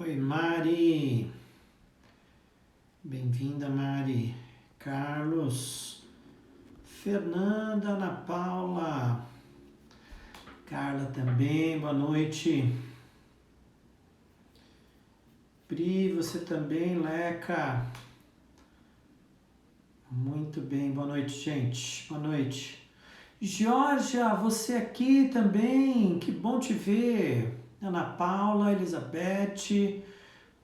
Oi, Mari. Bem-vinda, Mari. Carlos. Fernanda, Ana Paula. Carla também, boa noite. Pri, você também, Leca. Muito bem, boa noite, gente. Boa noite. Georgia, você aqui também, que bom te ver. Ana Paula, Elizabeth,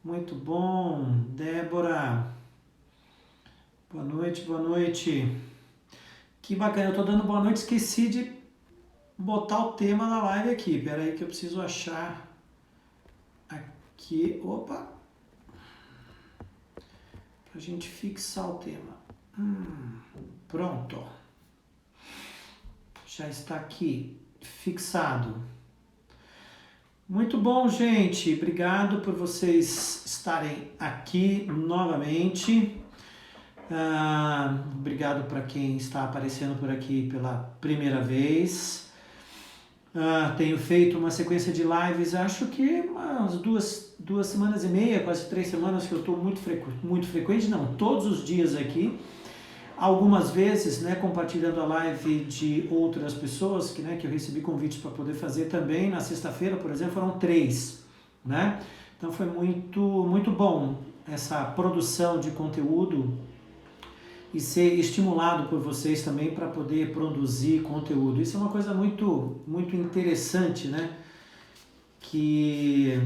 muito bom. Débora, boa noite, boa noite. Que bacana, eu tô dando boa noite, esqueci de botar o tema da live aqui. Pera aí que eu preciso achar aqui, opa, pra gente fixar o tema. Pronto. Já está aqui, fixado. Muito bom, gente. Obrigado por vocês estarem aqui novamente. Obrigado para quem está aparecendo por aqui pela primeira vez. Tenho feito uma sequência de lives, acho que umas duas semanas e meia, quase 3 semanas que eu estou muito frequente, não, todos os dias aqui. Algumas vezes, né, compartilhando a live de outras pessoas, que eu recebi convites para poder fazer também. Na sexta-feira, por exemplo, foram 3, né? Então foi muito, muito bom essa produção de conteúdo e ser estimulado por vocês também para poder produzir conteúdo. Isso é uma coisa muito, muito interessante, né? Que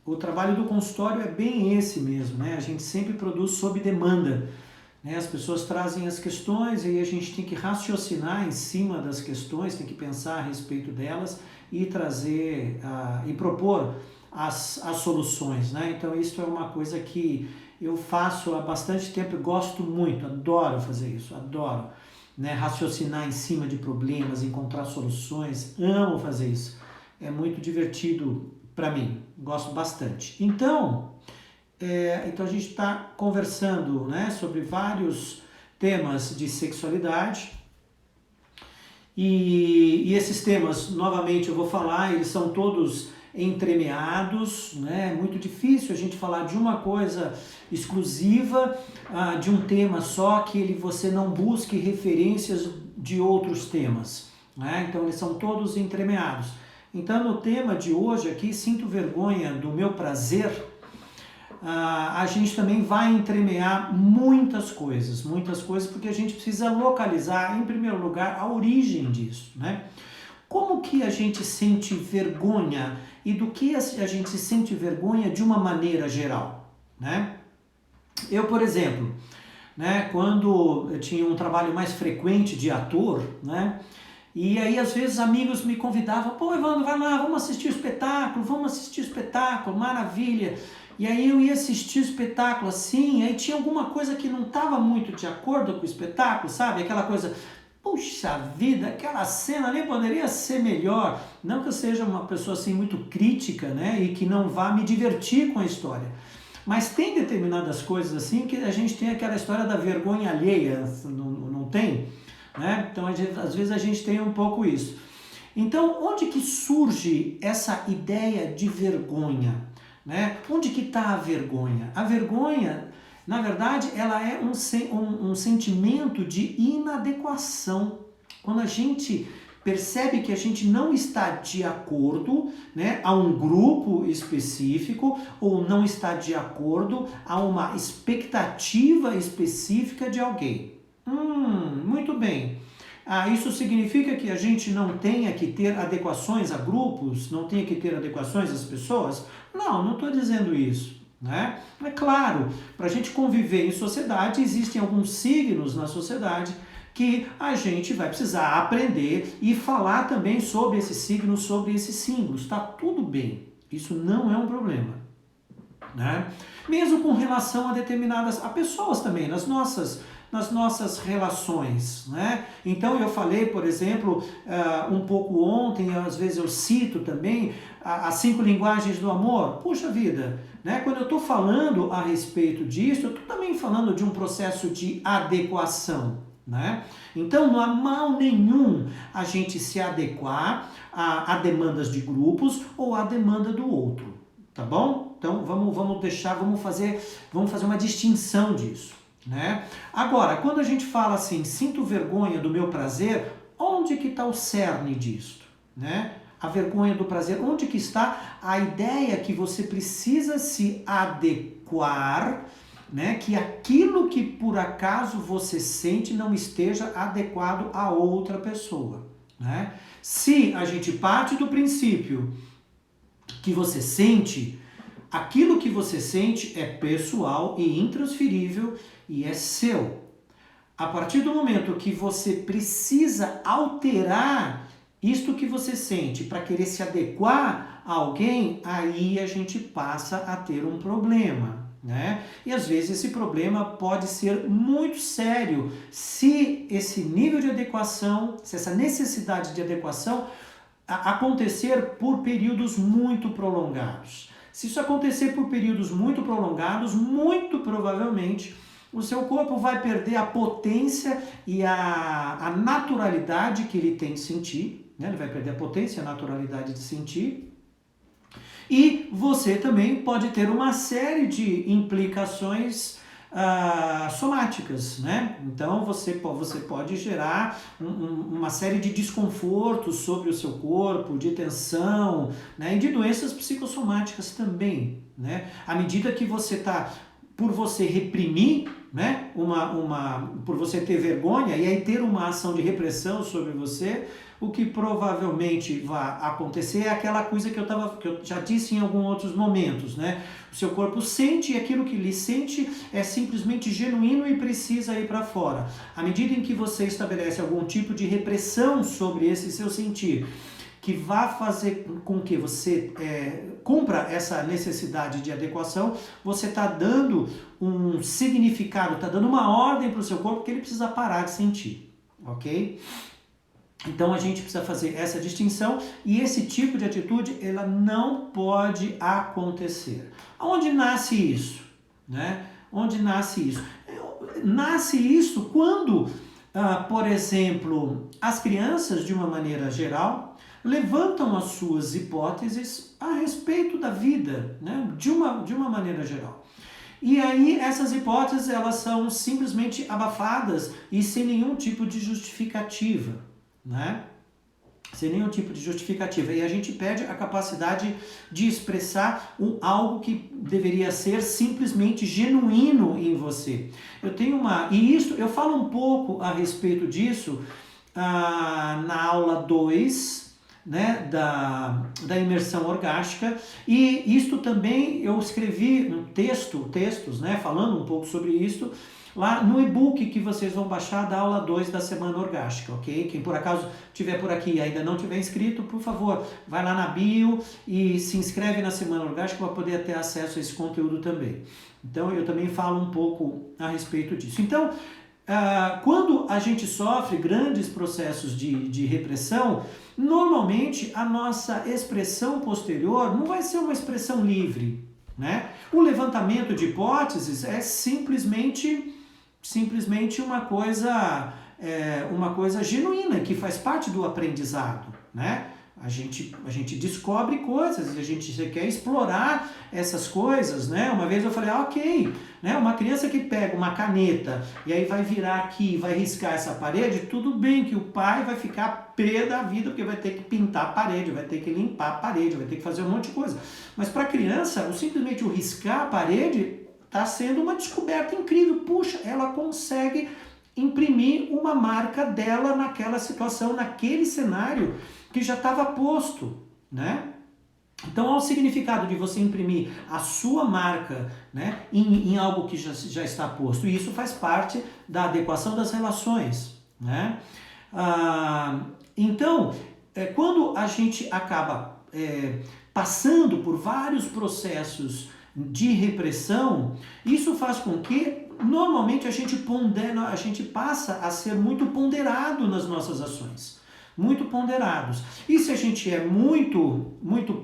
o trabalho do consultório é bem esse mesmo, né? A gente sempre produz sob demanda. As pessoas trazem as questões e a gente tem que raciocinar em cima das questões, tem que pensar a respeito delas e trazer e propor as soluções, né? Então isso é uma coisa que eu faço há bastante tempo e gosto muito, adoro fazer isso, adoro, né? Raciocinar em cima de problemas, encontrar soluções, amo fazer isso, é muito divertido para mim, gosto bastante. Então a gente está conversando, né, sobre vários temas de sexualidade e esses temas, novamente eu vou falar, eles são todos entremeados, né? É muito difícil a gente falar de uma coisa exclusiva, de um tema só, que você não busque referências de outros temas, né? Então eles são todos entremeados. Então no tema de hoje aqui, sinto vergonha do meu prazer, a gente também vai entremear muitas coisas, porque a gente precisa localizar, em primeiro lugar, a origem disso, né? Como que a gente sente vergonha e do que a gente se sente vergonha de uma maneira geral, né? Eu, por exemplo, né, quando eu tinha um trabalho mais frequente de ator, né? E aí, às vezes, amigos me convidavam, pô, Evandro, vai lá, vamos assistir o espetáculo, maravilha. E aí eu ia assistir o espetáculo assim, aí tinha alguma coisa que não estava muito de acordo com o espetáculo, sabe? Aquela coisa, puxa vida, aquela cena ali poderia ser melhor. Não que eu seja uma pessoa assim muito crítica, né? E que não vá me divertir com a história. Mas tem determinadas coisas assim que a gente tem aquela história da vergonha alheia, não tem? Né? Então, às vezes a gente tem um pouco isso. Então, onde que surge essa ideia de vergonha? Né? Onde que está a vergonha? A vergonha, na verdade, ela é um sentimento de inadequação. Quando a gente percebe que a gente não está de acordo, né, a um grupo específico, ou não está de acordo a uma expectativa específica de alguém. Muito bem. Isso significa que a gente não tenha que ter adequações a grupos, não tenha que ter adequações às pessoas? Não estou dizendo isso, né? É claro, para a gente conviver em sociedade, existem alguns signos na sociedade que a gente vai precisar aprender e falar também sobre esses signos, sobre esses símbolos. Está tudo bem, isso não é um problema, né? Mesmo com relação a a pessoas também, nas nossas relações, né? Então eu falei, por exemplo, um pouco ontem, às vezes eu cito também as 5 linguagens do amor. Puxa vida, né? Quando eu estou falando a respeito disso, eu estou também falando de um processo de adequação, né? Então não há mal nenhum a gente se adequar a demandas de grupos ou a demanda do outro. tá bom? Então vamos fazer uma distinção disso, né? Agora, quando a gente fala assim, sinto vergonha do meu prazer, onde que está o cerne disso, né? A vergonha do prazer, onde que está a ideia que você precisa se adequar, né? Que aquilo que por acaso você sente não esteja adequado a outra pessoa, né? Se a gente parte do princípio que você sente, aquilo que você sente é pessoal e intransferível e é seu. A partir do momento que você precisa alterar isto que você sente para querer se adequar a alguém, aí a gente passa a ter um problema, né? E às vezes esse problema pode ser muito sério se esse nível de adequação, se essa necessidade de adequação acontecer por períodos muito prolongados. Se isso acontecer por períodos muito prolongados, muito provavelmente o seu corpo vai perder a potência e a naturalidade que ele tem de sentir, né? Ele vai perder a potência e a naturalidade de sentir. E você também pode ter uma série de implicações somáticas, né? Então você pode gerar uma série de desconfortos sobre o seu corpo, de tensão, né? E de doenças psicossomáticas também, né? À medida que você por você reprimir, né? Por você ter vergonha e aí ter uma ação de repressão sobre você, o que provavelmente vai acontecer é aquela coisa que eu já disse em alguns outros momentos, né? O seu corpo sente e aquilo que ele sente é simplesmente genuíno e precisa ir para fora. À medida em que você estabelece algum tipo de repressão sobre esse seu sentir, que vai fazer com que você cumpra essa necessidade de adequação, você está dando um significado, está dando uma ordem para o seu corpo que ele precisa parar de sentir, ok? Então a gente precisa fazer essa distinção e esse tipo de atitude ela não pode acontecer. Onde nasce isso, né? Onde nasce isso? Nasce isso quando, por exemplo, as crianças de uma maneira geral levantam as suas hipóteses a respeito da vida, né? De uma maneira geral. E aí essas hipóteses elas são simplesmente abafadas e sem nenhum tipo de justificativa, né? Sem nenhum tipo de justificativa. E a gente perde a capacidade de expressar algo que deveria ser simplesmente genuíno em você. Eu falo um pouco a respeito disso na aula 2, né, da imersão orgástica, e isto também eu escrevi textos, né, falando um pouco sobre isso, lá no e-book que vocês vão baixar da aula 2 da semana orgástica, ok? Quem por acaso estiver por aqui e ainda não tiver inscrito, por favor, vai lá na bio e se inscreve na semana orgástica para poder ter acesso a esse conteúdo também. Então eu também falo um pouco a respeito disso. Então, quando a gente sofre grandes processos de repressão, normalmente a nossa expressão posterior não vai ser uma expressão livre, né? O levantamento de hipóteses é simplesmente uma coisa genuína, que faz parte do aprendizado, né? A gente descobre coisas e a gente quer explorar essas coisas, né? Uma vez eu falei, ok, né? Uma criança que pega uma caneta e aí vai virar aqui, vai riscar essa parede, tudo bem que o pai vai ficar pé da vida porque vai ter que pintar a parede, vai ter que limpar a parede, vai ter que fazer um monte de coisa. Mas para a criança, simplesmente o riscar a parede está sendo uma descoberta incrível. Puxa, ela consegue imprimir uma marca dela naquela situação, naquele cenário que já estava posto, né? Então, há o significado de você imprimir a sua marca, né, em algo que já está posto. E isso faz parte da adequação das relações, né? Então, quando a gente acaba passando por vários processos de repressão, isso faz com que normalmente a gente passa a ser muito ponderado nas nossas ações. Muito ponderados. E se a gente é muito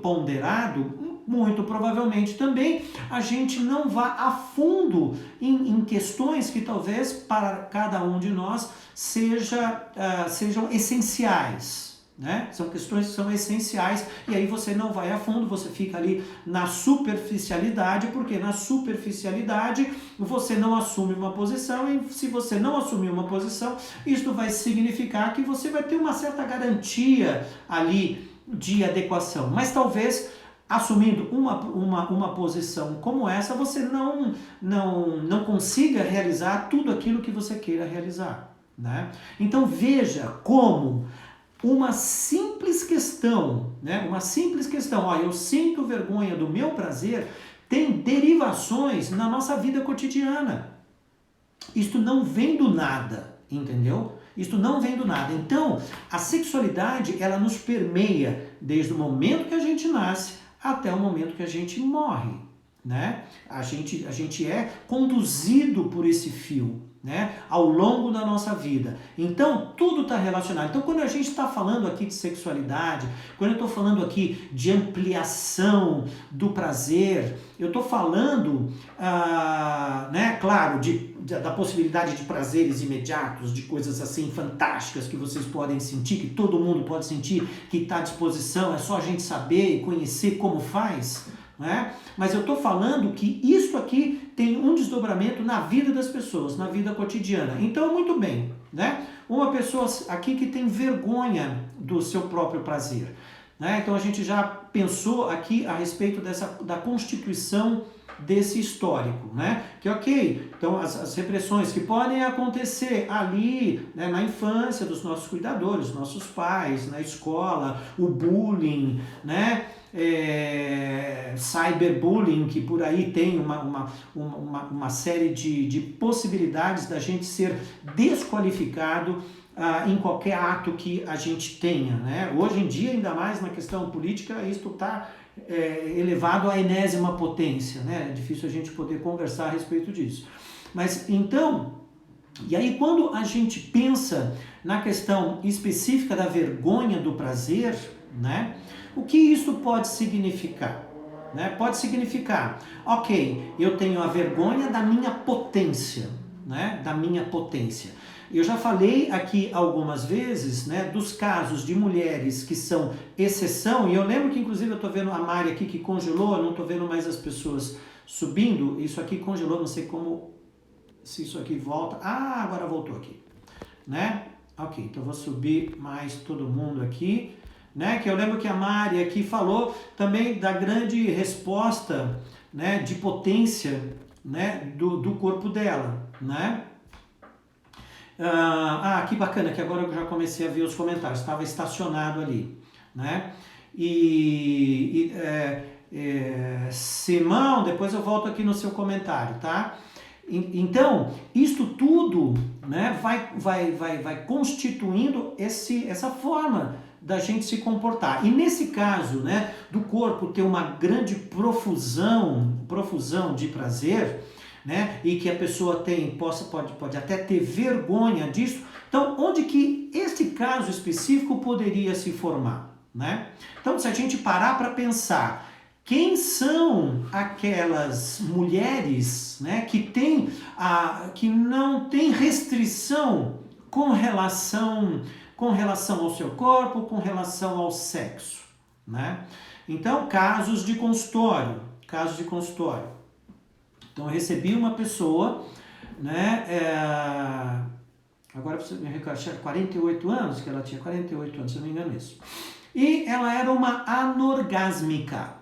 ponderado, muito provavelmente também a gente não vá a fundo em questões que talvez para cada um de nós sejam essenciais, né? São questões que são essenciais e aí você não vai a fundo, você fica ali na superficialidade, porque na superficialidade você não assume uma posição e se você não assumir uma posição, isso vai significar que você vai ter uma certa garantia ali de adequação, mas talvez assumindo uma posição como essa, você não consiga realizar tudo aquilo que você queira realizar, né? Então veja como uma simples questão, né? Uma simples questão, ó, eu sinto vergonha do meu prazer, tem derivações na nossa vida cotidiana. Isto não vem do nada, entendeu? Isto não vem do nada. Então, a sexualidade, ela nos permeia desde o momento que a gente nasce até o momento que a gente morre, né? A gente é conduzido por esse fio, né, ao longo da nossa vida. Então, tudo está relacionado. Então, quando a gente está falando aqui de sexualidade, quando eu estou falando aqui de ampliação do prazer, eu estou falando, né, claro, da possibilidade de prazeres imediatos, de coisas assim fantásticas que vocês podem sentir, que todo mundo pode sentir, que está à disposição, é só a gente saber e conhecer como faz, né? Mas eu estou falando que isso aqui tem um desdobramento na vida das pessoas, na vida cotidiana. Então, muito bem, né? Uma pessoa aqui que tem vergonha do seu próprio prazer, né? Então, a gente já pensou aqui a respeito da constituição desse histórico, né? Que ok, então as repressões que podem acontecer ali, né, na infância dos nossos cuidadores, nossos pais, na escola, o bullying, né? Cyberbullying, que por aí tem uma série de possibilidades da gente ser desqualificado em qualquer ato que a gente tenha, né? Hoje em dia, ainda mais na questão política, isso está elevado à enésima potência, né? É difícil a gente poder conversar a respeito disso. Mas então, e aí quando a gente pensa na questão específica da vergonha do prazer, né? O que isso pode significar? Né? Pode significar, ok, eu tenho a vergonha da minha potência, né? Da minha potência. Eu já falei aqui algumas vezes, né, dos casos de mulheres que são exceção, e eu lembro que inclusive eu estou vendo a Mari aqui que congelou, eu não estou vendo mais as pessoas subindo, isso aqui congelou, não sei como, se isso aqui volta, agora voltou aqui, né? Ok, então eu vou subir mais todo mundo aqui, né? Que eu lembro que a Mari aqui falou também da grande resposta, né, de potência, né, do corpo dela, né? Que bacana, que agora eu já comecei a ver os comentários, estava estacionado ali, né? Simão, depois eu volto aqui no seu comentário, tá? Então, isto tudo, né, vai constituindo essa forma da gente se comportar. E nesse caso, né, do corpo ter uma grande profusão de prazer, né, e que a pessoa pode até ter vergonha disso. Então, onde que esse caso específico poderia se formar, né? Então, se a gente parar para pensar, quem são aquelas mulheres, né, que não tem restrição com relação ao seu corpo, com relação ao sexo, né? Então, casos de consultório. Então, eu recebi uma pessoa, né, agora preciso me recordar, 48 anos, que ela tinha 48 anos, se eu não me engano isso. E ela era uma anorgásmica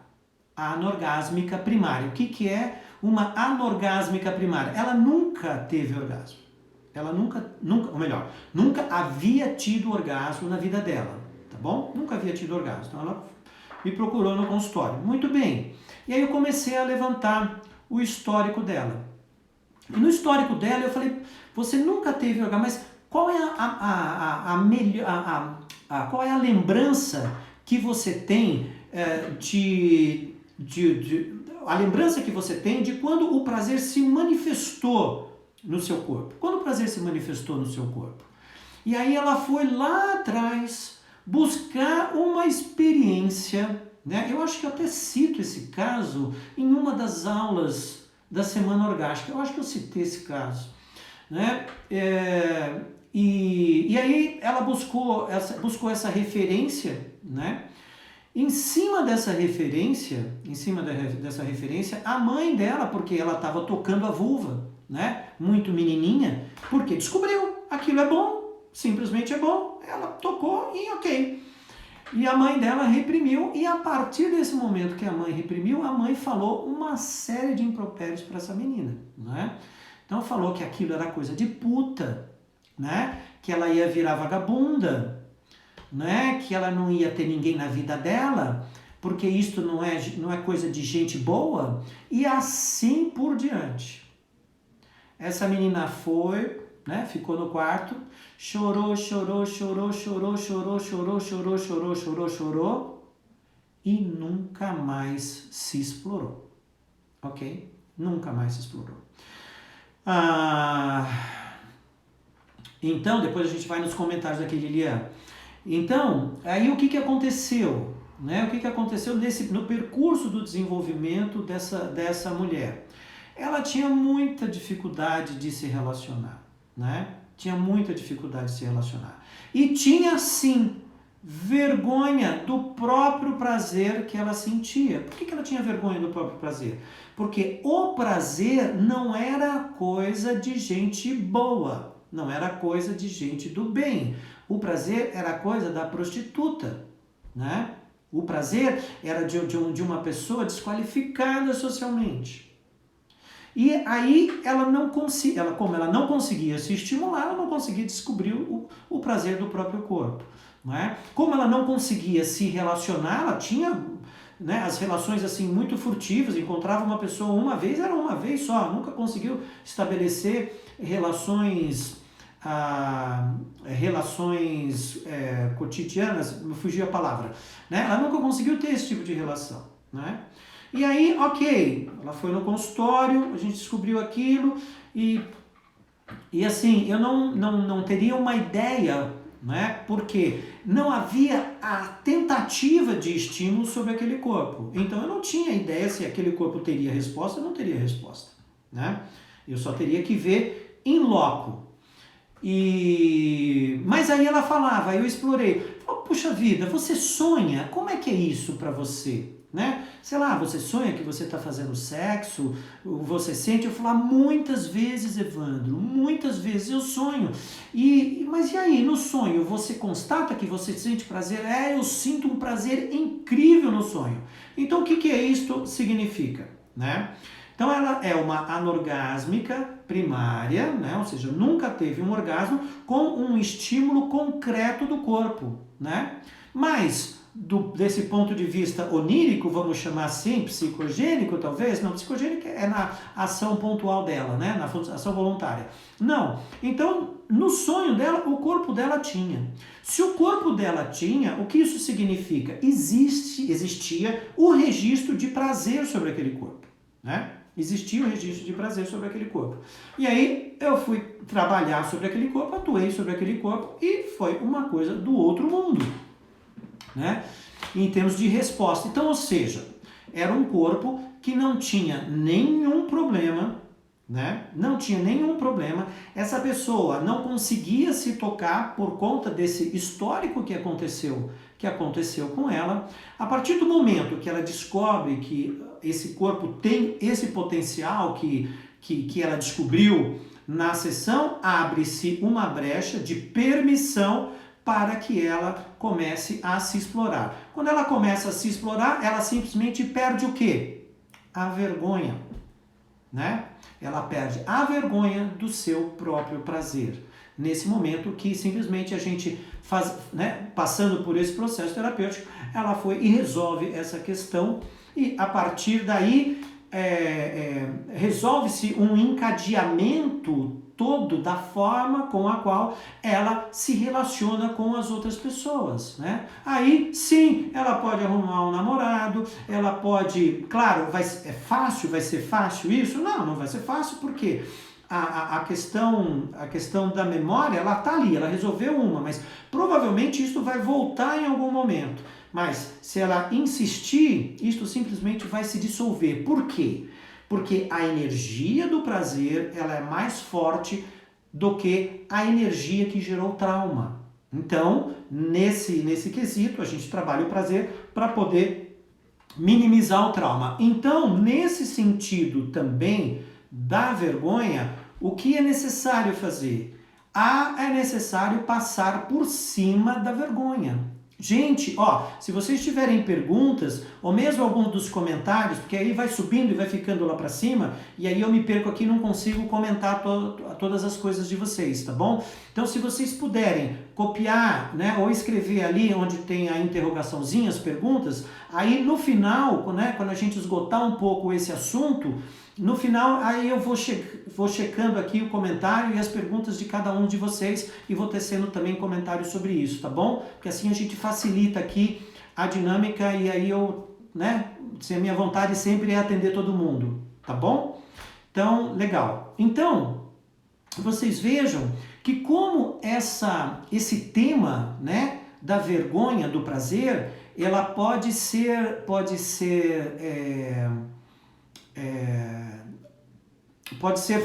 primária. O que é uma anorgásmica primária? Ela nunca teve orgasmo. Ela nunca havia tido orgasmo na vida dela, tá bom? Nunca havia tido orgasmo. Então, ela me procurou no consultório. Muito bem. E aí eu comecei a levantar o histórico dela. E no histórico dela eu falei, você nunca teve orgasmo, mas qual é qual é a lembrança que você tem a lembrança que você tem de quando o prazer se manifestou no seu corpo? Quando o prazer se manifestou no seu corpo? E aí ela foi lá atrás buscar uma experiência, né? Eu acho que eu até cito esse caso em uma das aulas da Semana Orgástica. Eu acho que eu citei esse caso, né? E aí ela buscou essa referência, né? Em cima dessa referência, a mãe dela, porque ela estava tocando a vulva, né? Muito menininha, porque descobriu, aquilo é bom, simplesmente é bom, ela tocou e ok. E a mãe dela reprimiu, e a partir desse momento que a mãe reprimiu, a mãe falou uma série de impropérios para essa menina, né? Então falou que aquilo era coisa de puta, né? Que ela ia virar vagabunda, né? Que ela não ia ter ninguém na vida dela, porque isto não é coisa de gente boa, e assim por diante. Essa menina foi, né? Ficou no quarto, chorou, e nunca mais se explorou, ok? Nunca mais se explorou. Então, depois a gente vai nos comentários aqui, Lilian. Então, aí o que aconteceu? Né? O que aconteceu no percurso do desenvolvimento dessa mulher? Ela tinha muita dificuldade de se relacionar, né? Tinha muita dificuldade de se relacionar. E tinha, sim, vergonha do próprio prazer que ela sentia. Por que ela tinha vergonha do próprio prazer? Porque o prazer não era coisa de gente boa, não era coisa de gente do bem. O prazer era coisa da prostituta, né? O prazer era de uma pessoa desqualificada socialmente. E aí como ela não conseguia se estimular, ela não conseguia descobrir o prazer do próprio corpo. Não é? Como ela não conseguia se relacionar, ela tinha, né, as relações assim muito furtivas, encontrava uma pessoa uma vez, era uma vez só, nunca conseguiu estabelecer relações cotidianas, me fugiu a palavra, né? Ela nunca conseguiu ter esse tipo de relação, né? E aí, ok, ela foi no consultório, a gente descobriu aquilo e assim, eu não teria uma ideia, né? Porque não havia a tentativa de estímulo sobre aquele corpo. Então eu não tinha ideia se aquele corpo teria resposta ou não teria resposta, né? Eu só teria que ver in loco. Mas aí ela falava, eu explorei, puxa vida, você sonha? Como é que é isso para você? Né? Sei lá, você sonha que você está fazendo sexo, você sente, eu falo, muitas vezes, Evandro, muitas vezes eu sonho, mas e aí, no sonho, você constata que você sente prazer? Eu sinto um prazer incrível no sonho. Então o que isto significa? Né? Então ela é uma anorgásmica primária, né? Ou seja, nunca teve um orgasmo com um estímulo concreto do corpo, né? Mas desse ponto de vista onírico, vamos chamar assim, psicogênico talvez, não, psicogênico é na ação pontual dela, né, na ação voluntária. Não, então no sonho dela, o corpo dela tinha. Se o corpo dela tinha, o que isso significa? Existia o registro de prazer sobre aquele corpo, né? Existia o registro de prazer sobre aquele corpo. E aí eu fui trabalhar sobre aquele corpo, atuei sobre aquele corpo e foi uma coisa do outro mundo, né? Em termos de resposta. Então, ou seja, era um corpo que não tinha nenhum problema, né? Não tinha nenhum problema. Essa pessoa não conseguia se tocar por conta desse histórico que aconteceu com ela. A partir do momento que ela descobre que esse corpo tem esse potencial que ela descobriu na sessão, abre-se uma brecha de permissão para que ela comece a se explorar. Quando ela começa a se explorar, ela simplesmente perde o quê? A vergonha, né? Ela perde a vergonha do seu próprio prazer. Nesse momento que simplesmente a gente faz, né, passando por esse processo terapêutico, ela foi e resolve essa questão e a partir daí resolve-se um encadeamento todo da forma com a qual ela se relaciona com as outras pessoas, né? Aí, sim, ela pode arrumar um namorado, ela pode, claro, vai ser fácil isso? Não vai ser fácil, porque a questão da memória, ela tá ali, ela resolveu uma, mas provavelmente isso vai voltar em algum momento. Mas se ela insistir, isto simplesmente vai se dissolver. Por quê? Porque a energia do prazer, ela é mais forte do que a energia que gerou o trauma. Então, nesse quesito, a gente trabalha o prazer para poder minimizar o trauma. Então, nesse sentido também da vergonha, o que é necessário fazer? É necessário passar por cima da vergonha. Gente, se vocês tiverem perguntas, ou mesmo algum dos comentários, porque aí vai subindo e vai ficando lá para cima, e aí eu me perco aqui e não consigo comentar todas as coisas de vocês, tá bom? Então, se vocês puderem copiar, né, ou escrever ali onde tem a interrogaçãozinha, as perguntas, aí no final, né, quando a gente esgotar um pouco esse assunto, no final, aí eu vou checando aqui o comentário e as perguntas de cada um de vocês e vou tecendo também comentários sobre isso, tá bom? Porque assim a gente facilita aqui a dinâmica e aí se a minha vontade sempre é atender todo mundo, tá bom? Então, legal. Então, vocês vejam que como esse tema, né, da vergonha, do prazer, ela pode ser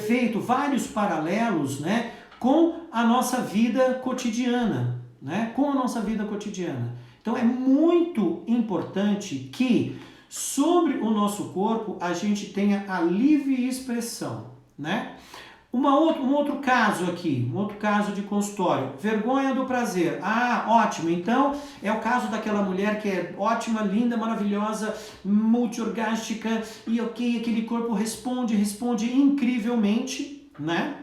feito vários paralelos, né, com a nossa vida cotidiana, né, com a nossa vida cotidiana. Então é muito importante que sobre o nosso corpo a gente tenha a livre expressão, né? Um outro caso aqui, um outro caso de consultório, vergonha do prazer. Ótimo, então é o caso daquela mulher que é ótima, linda, maravilhosa, multiorgástica e aquele corpo responde incrivelmente, né?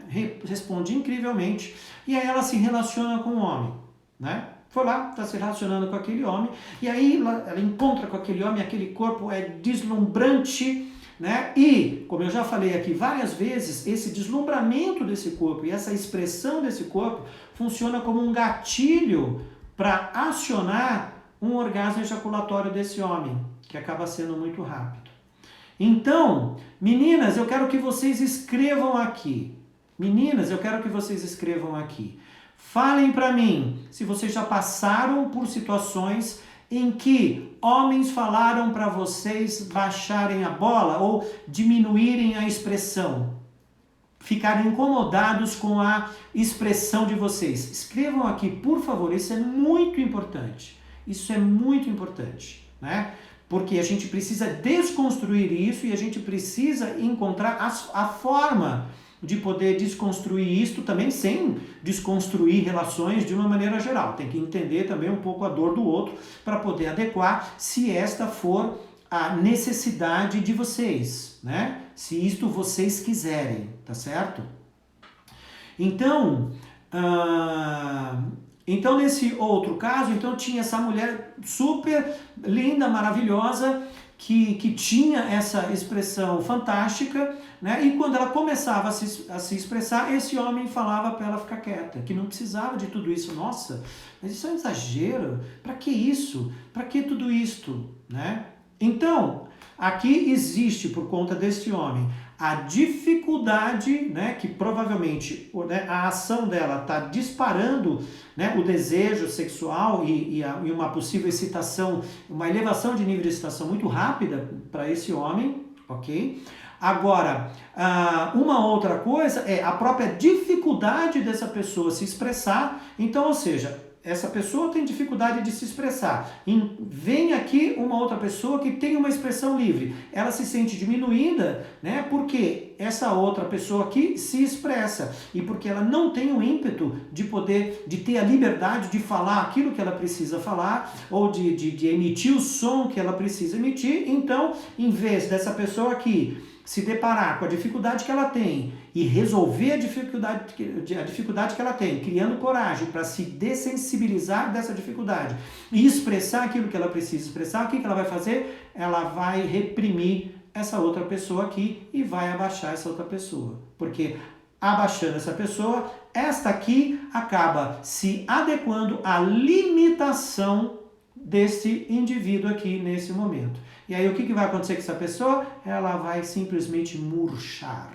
Responde incrivelmente e aí ela se relaciona com o homem, né? Foi lá, está se relacionando com aquele homem e aí ela encontra com aquele homem, aquele corpo é deslumbrante, né? E, como eu já falei aqui várias vezes, esse deslumbramento desse corpo e essa expressão desse corpo funciona como um gatilho para acionar um orgasmo ejaculatório desse homem, que acaba sendo muito rápido. Então, meninas, eu quero que vocês escrevam aqui. Meninas, eu quero que vocês escrevam aqui. Falem para mim se vocês já passaram por situações em que homens falaram para vocês baixarem a bola ou diminuírem a expressão, ficarem incomodados com a expressão de vocês. Escrevam aqui, por favor, isso é muito importante. Isso é muito importante, né? Porque a gente precisa desconstruir isso e a gente precisa encontrar a forma de poder desconstruir isto também sem desconstruir relações de uma maneira geral. Tem que entender também um pouco a dor do outro para poder adequar se esta for a necessidade de vocês, né? Se isto vocês quiserem, tá certo? Então, nesse outro caso, tinha essa mulher super linda, maravilhosa, que tinha essa expressão fantástica, né? E quando ela começava a se expressar, esse homem falava para ela ficar quieta, que não precisava de tudo isso. Nossa, mas isso é um exagero, para que isso? Para que tudo isto? Né? Então, aqui existe, por conta deste homem, a dificuldade, né, que provavelmente, né, a ação dela está disparando, né, o desejo sexual e uma possível excitação, uma elevação de nível de excitação muito rápida para esse homem, ok? Agora, uma outra coisa é a própria dificuldade dessa pessoa se expressar. Então, ou seja, essa pessoa tem dificuldade de se expressar. Vem aqui uma outra pessoa que tem uma expressão livre. Ela se sente diminuída, né? Porque essa outra pessoa aqui se expressa e porque ela não tem o ímpeto de ter a liberdade de falar aquilo que ela precisa falar ou de emitir o som que ela precisa emitir. Então, em vez dessa pessoa aqui se deparar com a dificuldade que ela tem e resolver a dificuldade que ela tem, criando coragem para se dessensibilizar dessa dificuldade e expressar aquilo que ela precisa expressar, o que ela vai fazer? Ela vai reprimir essa outra pessoa aqui e vai abaixar essa outra pessoa. Porque abaixando essa pessoa, esta aqui acaba se adequando à limitação desse indivíduo aqui nesse momento. E aí o que vai acontecer com essa pessoa? Ela vai simplesmente murchar,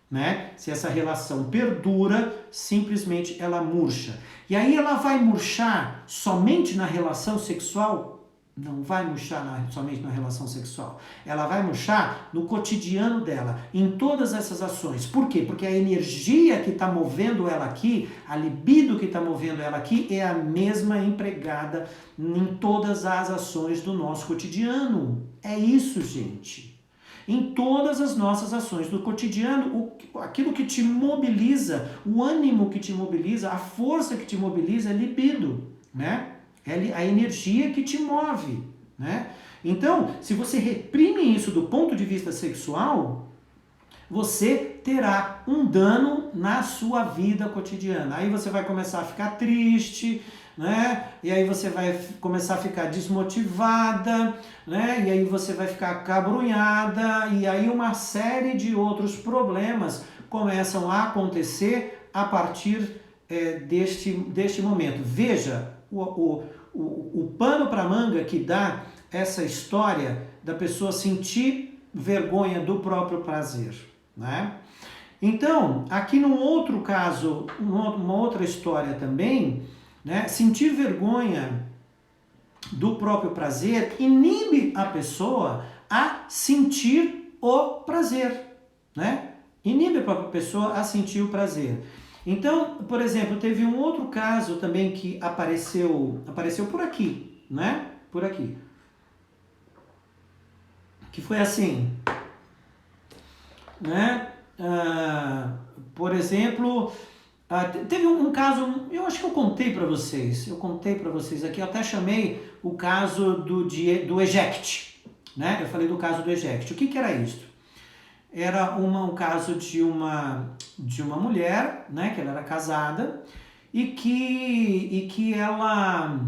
né? Se essa relação perdura, simplesmente ela murcha. E aí ela vai murchar somente na relação sexual? Não vai murchar somente na relação sexual. Ela vai murchar no cotidiano dela, em todas essas ações. Por quê? Porque a energia que está movendo ela aqui, a libido que está movendo ela aqui, é a mesma empregada em todas as ações do nosso cotidiano. É isso, gente. Em todas as nossas ações do cotidiano, aquilo que te mobiliza, o ânimo que te mobiliza, a força que te mobiliza é libido, né? É a energia que te move, né? Então, se você reprime isso do ponto de vista sexual, você terá um dano na sua vida cotidiana. Aí você vai começar a ficar triste, né? E aí você vai começar a ficar desmotivada, né? E aí você vai ficar acabrunhada, e aí uma série de outros problemas começam a acontecer a partir deste momento. Veja o pano para manga que dá essa história da pessoa sentir vergonha do próprio prazer, né? Então, aqui num outro caso, uma outra história também, né? Sentir vergonha do próprio prazer inibe a pessoa a sentir o prazer, né? Inibe a própria pessoa a sentir o prazer. Então, por exemplo, teve um outro caso também que apareceu por aqui, né? Por aqui. Que foi assim, né? Por exemplo, teve um caso, eu acho que eu contei para vocês aqui, eu até chamei o caso do eject, né? Eu falei do caso do eject. O que era isso? Era um caso de uma mulher, né, que ela era casada e que ela,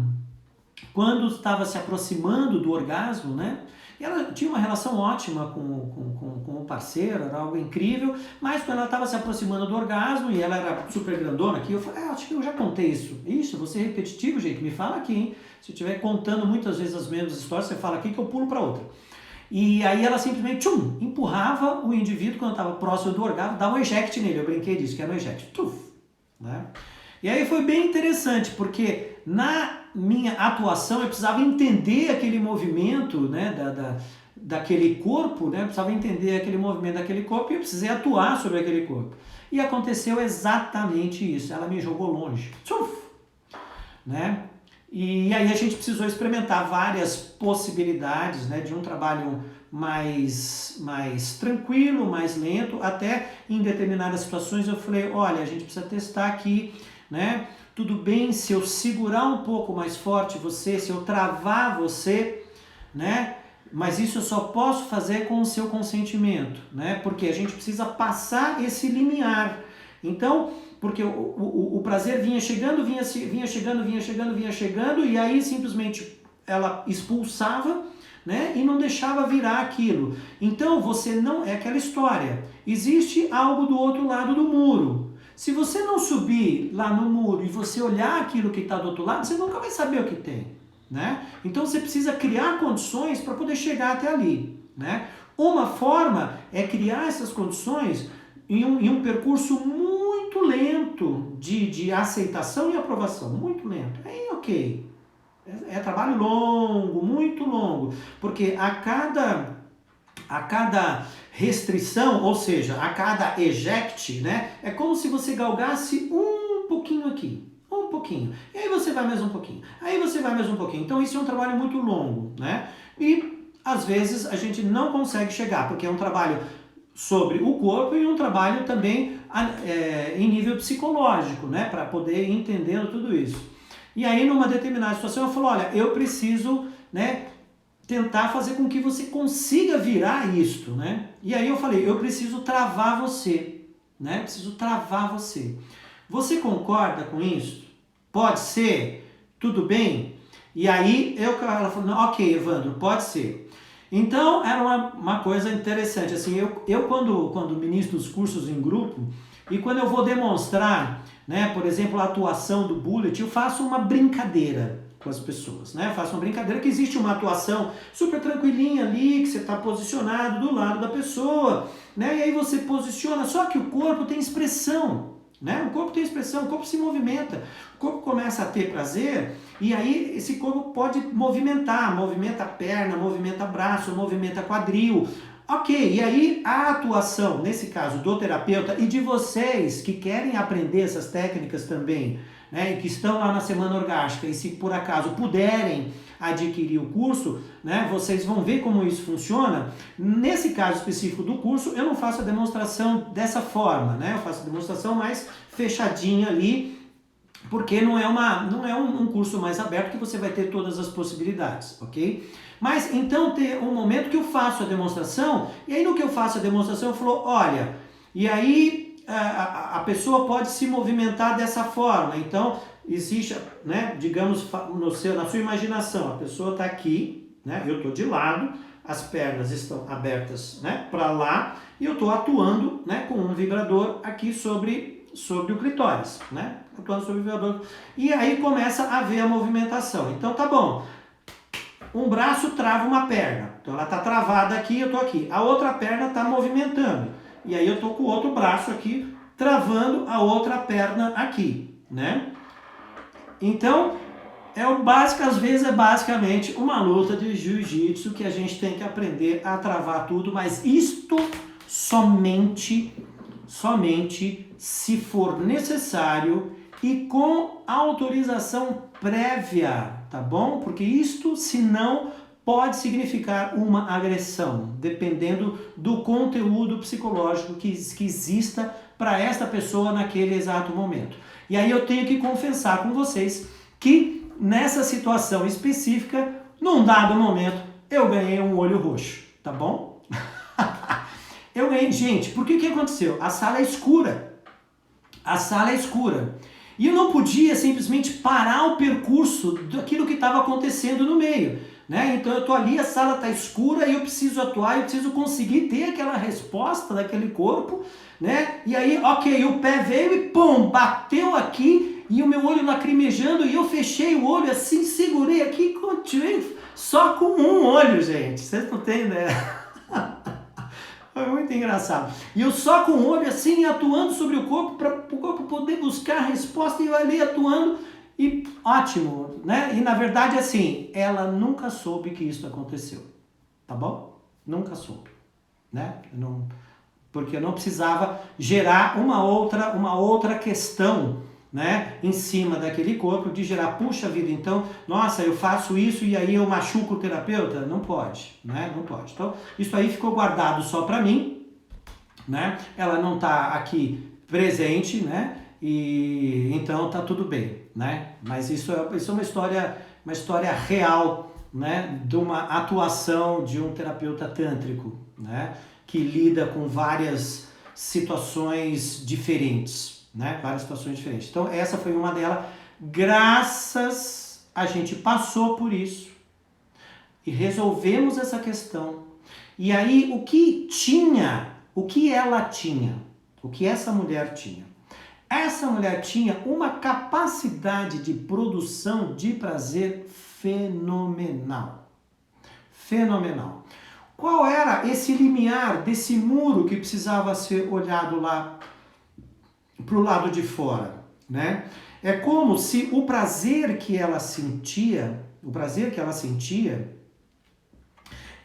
quando estava se aproximando do orgasmo, né, ela tinha uma relação ótima com o parceiro, era algo incrível, mas quando ela estava se aproximando do orgasmo e ela era super grandona aqui, eu falei, acho que eu já contei isso. Isso, você é repetitivo, gente, me fala aqui, hein? Se eu estiver contando muitas vezes as mesmas histórias, você fala aqui que eu pulo para outra. E aí ela simplesmente empurrava o indivíduo quando estava próximo do orgasmo, dava um eject nele, eu brinquei disso, que era um eject, né? E aí foi bem interessante, porque na minha atuação eu precisava entender aquele movimento, né, daquele corpo, né, eu precisava entender aquele movimento daquele corpo e eu precisei atuar sobre aquele corpo. E aconteceu exatamente isso, ela me jogou longe, né? E aí a gente precisou experimentar várias possibilidades, né, de um trabalho mais tranquilo, mais lento, até em determinadas situações eu falei, olha, a gente precisa testar aqui, né, tudo bem se eu segurar um pouco mais forte você, se eu travar você, né, mas isso eu só posso fazer com o seu consentimento, né, porque a gente precisa passar esse limiar. Então, porque o prazer vinha chegando, e aí simplesmente ela expulsava, né, e não deixava virar aquilo. Então você não, é aquela história, existe algo do outro lado do muro. Se você não subir lá no muro e você olhar aquilo que está do outro lado, você nunca vai saber o que tem, né? Então você precisa criar condições para poder chegar até ali, né? Uma forma é criar essas condições em um percurso muito lento de aceitação e aprovação, muito lento. Aí, ok, é trabalho longo, muito longo, porque a cada restrição, ou seja, a cada eject, né, é como se você galgasse um pouquinho aqui, um pouquinho, e aí você vai mais um pouquinho, aí você vai mais um pouquinho. Então isso é um trabalho muito longo, né, e às vezes a gente não consegue chegar, porque é um trabalho sobre o corpo e um trabalho também em nível psicológico, né, para poder ir entendendo tudo isso. E aí, numa determinada situação, eu falo, olha, eu preciso, né, tentar fazer com que você consiga virar isto, né? E aí eu falei, eu preciso travar você, né? Preciso travar você. Você concorda com isso? Pode ser? Tudo bem? E aí, ela falou, ok, Evandro, pode ser. Então, era uma coisa interessante, assim, eu quando ministro os cursos em grupo, e quando eu vou demonstrar, né, por exemplo, a atuação do bullet, eu faço uma brincadeira com as pessoas, né? Eu faço uma brincadeira que existe uma atuação super tranquilinha ali, que você está posicionado do lado da pessoa, né? E aí você posiciona, só que o corpo tem expressão. né? O corpo tem expressão, o corpo se movimenta, o corpo começa a ter prazer e aí esse corpo pode movimentar, movimenta a perna, movimenta braço, movimenta quadril. Ok, e aí a atuação, nesse caso do terapeuta e de vocês que querem aprender essas técnicas também, né, e que estão lá na Semana Orgástica e se por acaso puderem adquirir o curso, né, vocês vão ver como isso funciona. Nesse caso específico do curso, eu não faço a demonstração dessa forma, né, eu faço a demonstração mais fechadinha ali, porque não é um curso mais aberto que você vai ter todas as possibilidades, ok? Mas então tem um momento que eu faço a demonstração, e aí no que eu faço a demonstração eu falo, olha, e aí a pessoa pode se movimentar dessa forma, então existe, né, digamos, na sua imaginação, a pessoa está aqui, né, eu estou de lado, as pernas estão abertas, né, para lá, e eu estou atuando, né, com um vibrador aqui sobre o clitóris, né, atuando sobre o vibrador, e aí começa a ver a movimentação. Então tá bom, um braço trava uma perna, então ela está travada aqui, eu estou aqui, a outra perna está movimentando, e aí eu estou com o outro braço aqui, travando a outra perna aqui, né? Então, às vezes é basicamente uma luta de jiu-jitsu que a gente tem que aprender a travar tudo, mas isto somente se for necessário e com autorização prévia, tá bom? Porque isto, senão, pode significar uma agressão, dependendo do conteúdo psicológico que exista para esta pessoa naquele exato momento. E aí eu tenho que confessar com vocês que nessa situação específica, num dado momento, eu ganhei um olho roxo, tá bom? Eu ganhei, gente, por que aconteceu? A sala é escura. A sala é escura. E eu não podia simplesmente parar o percurso daquilo que estava acontecendo no meio, né? Então eu tô ali, a sala está escura e eu preciso atuar, eu preciso conseguir ter aquela resposta daquele corpo, né? E aí, ok, o pé veio e pum, bateu aqui e o meu olho lacrimejando e eu fechei o olho assim, segurei aqui e continuei só com um olho, gente. Vocês não têm ideia. Foi muito engraçado. E eu só com o olho assim, atuando sobre o corpo, para o corpo poder buscar a resposta, e eu ali atuando, e ótimo, né? E na verdade, assim, ela nunca soube que isso aconteceu, tá bom? Nunca soube, né? Porque eu não precisava gerar uma outra questão, né, em cima daquele corpo, de gerar, puxa vida, então, nossa, eu faço isso e aí eu machuco o terapeuta? Não pode, né, não pode. Então, isso aí ficou guardado só para mim, né, ela não tá aqui presente, né, e então tá tudo bem, né, mas isso é uma história real, né, de uma atuação de um terapeuta tântrico, né, que lida com várias situações diferentes, né? Várias situações diferentes. Então essa foi uma delas. Graças a gente passou por isso e resolvemos essa questão. E aí o que ela tinha, o que essa mulher tinha? Essa mulher tinha uma capacidade de produção de prazer fenomenal. Fenomenal. Qual era esse limiar desse muro que precisava ser olhado lá para o lado de fora, né? É como se o prazer que ela sentia,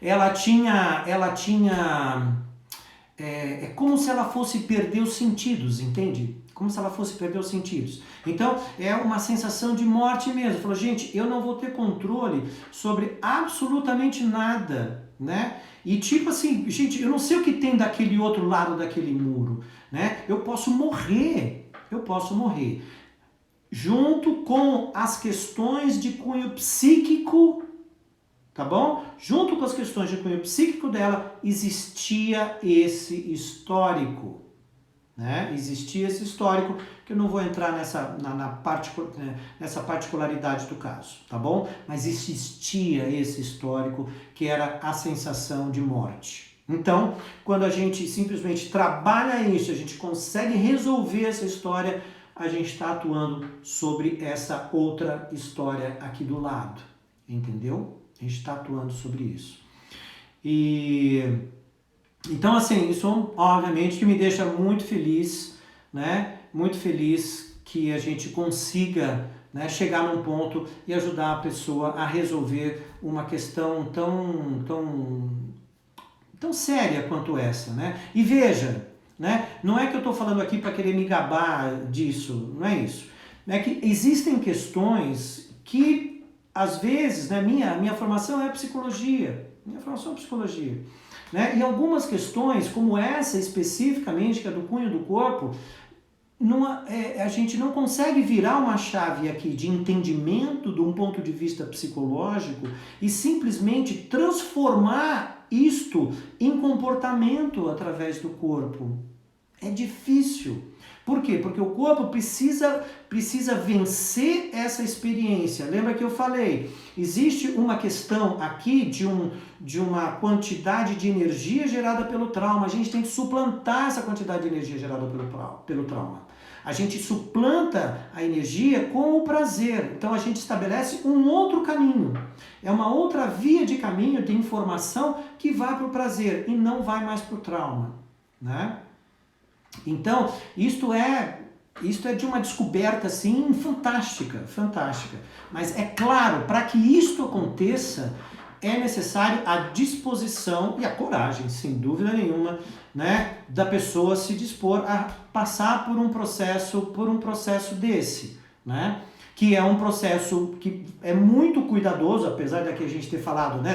é como se ela fosse perder os sentidos, entende? Como se ela fosse perder os sentidos. Então, é uma sensação de morte mesmo. Falou, gente, eu não vou ter controle sobre absolutamente nada, né? E tipo assim, gente, eu não sei o que tem daquele outro lado daquele muro, né? Eu posso morrer. Junto com as questões de cunho psíquico, tá bom? Junto com as questões de cunho psíquico dela, existia esse histórico, né? Existia esse histórico, que eu não vou entrar nessa particularidade do caso, tá bom? Mas existia esse histórico, que era a sensação de morte. Então, quando a gente simplesmente trabalha isso, a gente consegue resolver essa história, a gente está atuando sobre essa outra história aqui do lado, entendeu? A gente está atuando sobre isso. Então, assim, isso obviamente que me deixa muito feliz, né? muito feliz que a gente consiga, né, chegar num ponto e ajudar a pessoa a resolver uma questão tão séria quanto essa, né? E veja, né, não é que eu estou falando aqui para querer me gabar disso, não é isso. É que existem questões que, às vezes, né, minha formação é psicologia, né? E algumas questões, como essa especificamente, que é do cunho do corpo, a gente não consegue virar uma chave aqui de entendimento de um ponto de vista psicológico e simplesmente transformar isto em comportamento através do corpo. É difícil. Por quê? Porque o corpo precisa vencer essa experiência. Lembra que eu falei? Existe uma questão aqui de uma quantidade de energia gerada pelo trauma. A gente tem que suplantar essa quantidade de energia gerada pelo trauma. A gente suplanta a energia com o prazer. Então a gente estabelece um outro caminho. É uma outra via de caminho de informação que vai para o prazer e não vai mais para o trauma, né? Então, isto é de uma descoberta assim fantástica. Mas é claro, para que isto aconteça, é necessário a disposição e a coragem, sem dúvida nenhuma, né, da pessoa se dispor a passar por um processo desse, né? Que é um processo que é muito cuidadoso, apesar daqui a gente ter falado, né,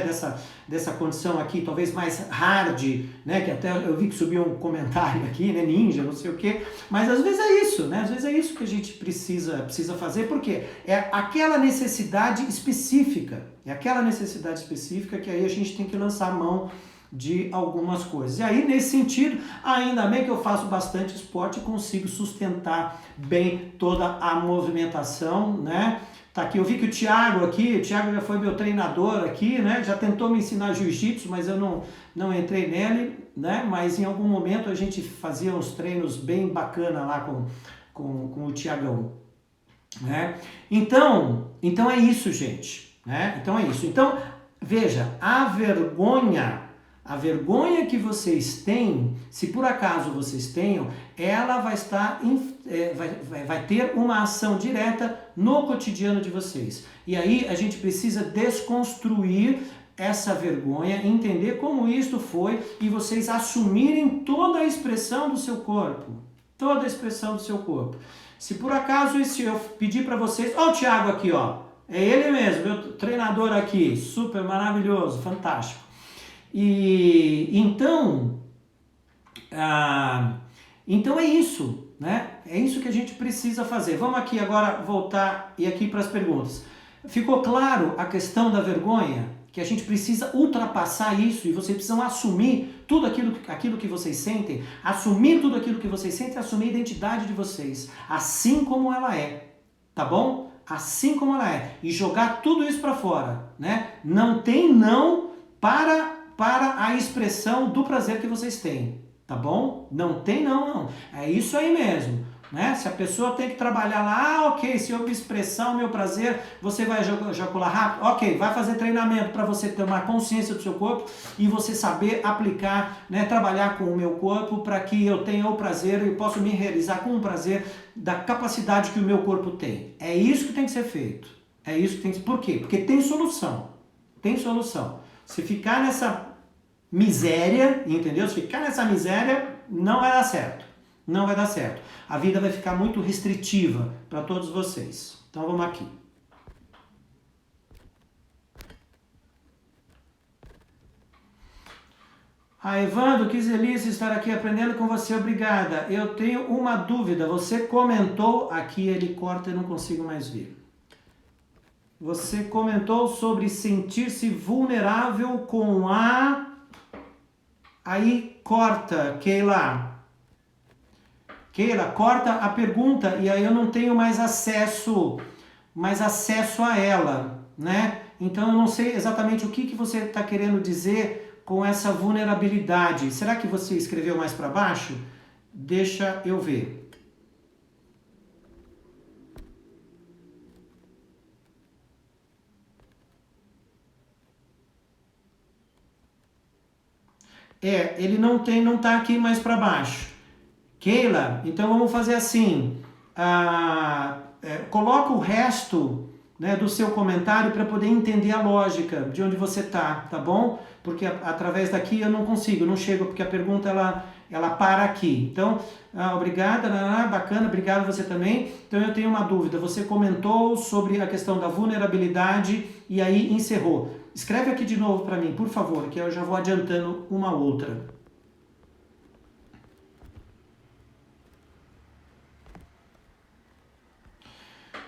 dessa condição aqui, talvez mais hard, né, que até eu vi que subiu um comentário aqui, né, ninja, não sei o quê, mas às vezes é isso, né, às vezes é isso que a gente precisa fazer, porque é aquela necessidade específica, que aí a gente tem que lançar a mão de algumas coisas. E aí, nesse sentido, ainda bem que eu faço bastante esporte e consigo sustentar bem toda a movimentação, né? Tá aqui, eu vi que o Thiago já foi meu treinador aqui, né? Já tentou me ensinar jiu-jitsu, mas eu não entrei nele, né? Mas em algum momento a gente fazia uns treinos bem bacana lá com o Thiagão, né? Então é isso, gente, né? Então é isso. Então, veja, a vergonha que vocês têm, se por acaso vocês tenham, ela vai estar vai ter uma ação direta no cotidiano de vocês. E aí a gente precisa desconstruir essa vergonha, entender como isto foi e vocês assumirem toda a expressão do seu corpo. Toda a expressão do seu corpo. Se por acaso eu pedir para vocês, ó o Thiago aqui, ó, é ele mesmo, meu treinador aqui, super maravilhoso, fantástico. E então é isso, né? É isso que a gente precisa fazer. Vamos aqui agora voltar e aqui para as perguntas. Ficou claro a questão da vergonha? Que a gente precisa ultrapassar isso e vocês precisam assumir tudo aquilo que vocês sentem, assumir tudo aquilo que vocês sentem, assumir a identidade de vocês, assim como ela é, tá bom? Assim como ela é. E jogar tudo isso para fora, né? Não tem não para a expressão do prazer que vocês têm, tá bom? Não tem não. É isso aí mesmo, né? Se a pessoa tem que trabalhar lá, ok, se eu expressar o meu prazer, você vai ejacular rápido, ok, vai fazer treinamento para você ter uma consciência do seu corpo e você saber aplicar, né, trabalhar com o meu corpo para que eu tenha o prazer e possa me realizar com o prazer da capacidade que o meu corpo tem. É isso que tem que ser feito. É isso que tem que ser. Por quê? Porque tem solução. Tem solução. Se ficar nessa miséria, entendeu? Se ficar nessa miséria, não vai dar certo. Não vai dar certo. A vida vai ficar muito restritiva para todos vocês. Então vamos aqui. Evandro, que delícia estar aqui aprendendo com você, obrigada. Eu tenho uma dúvida, você comentou, aqui ele corta e não consigo mais ver. Você comentou sobre sentir-se vulnerável com a... Aí corta, Keila, corta a pergunta e aí eu não tenho mais acesso a ela, né? Então eu não sei exatamente o que você está querendo dizer com essa vulnerabilidade. Será que você escreveu mais para baixo? Deixa eu ver. Ele não tá aqui mais para baixo. Keila, então vamos fazer assim, coloca o resto, né, do seu comentário para poder entender a lógica de onde você tá bom? Porque através daqui eu não consigo, não chego, porque a pergunta ela para aqui. Então, obrigada, bacana, obrigado você também. Então eu tenho uma dúvida, você comentou sobre a questão da vulnerabilidade e aí encerrou. Escreve aqui de novo para mim, por favor, que eu já vou adiantando uma outra.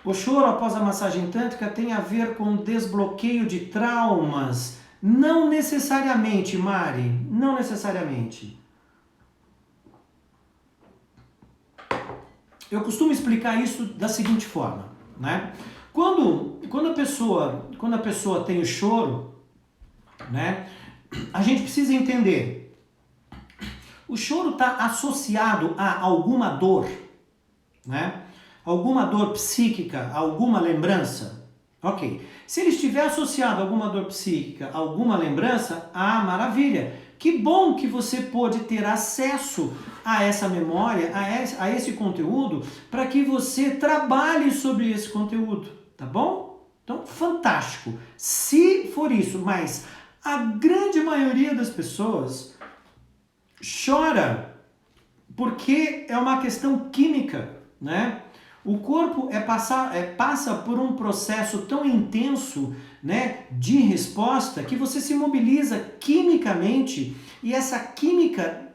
O choro após a massagem tântrica tem a ver com desbloqueio de traumas? Não necessariamente, Mari, não necessariamente. Eu costumo explicar isso da seguinte forma, né? Quando a pessoa tem o choro, né, a gente precisa entender. O choro está associado a alguma dor, né? Alguma dor psíquica, alguma lembrança? Ok. Se ele estiver associado a alguma dor psíquica, alguma lembrança, maravilha. Que bom que você pôde ter acesso a essa memória, a esse conteúdo, para que você trabalhe sobre esse conteúdo, tá bom? Então, fantástico. Se for isso, mas a grande maioria das pessoas chora porque é uma questão química, né? O corpo passa por um processo tão intenso, né, de resposta que você se mobiliza quimicamente e essa química,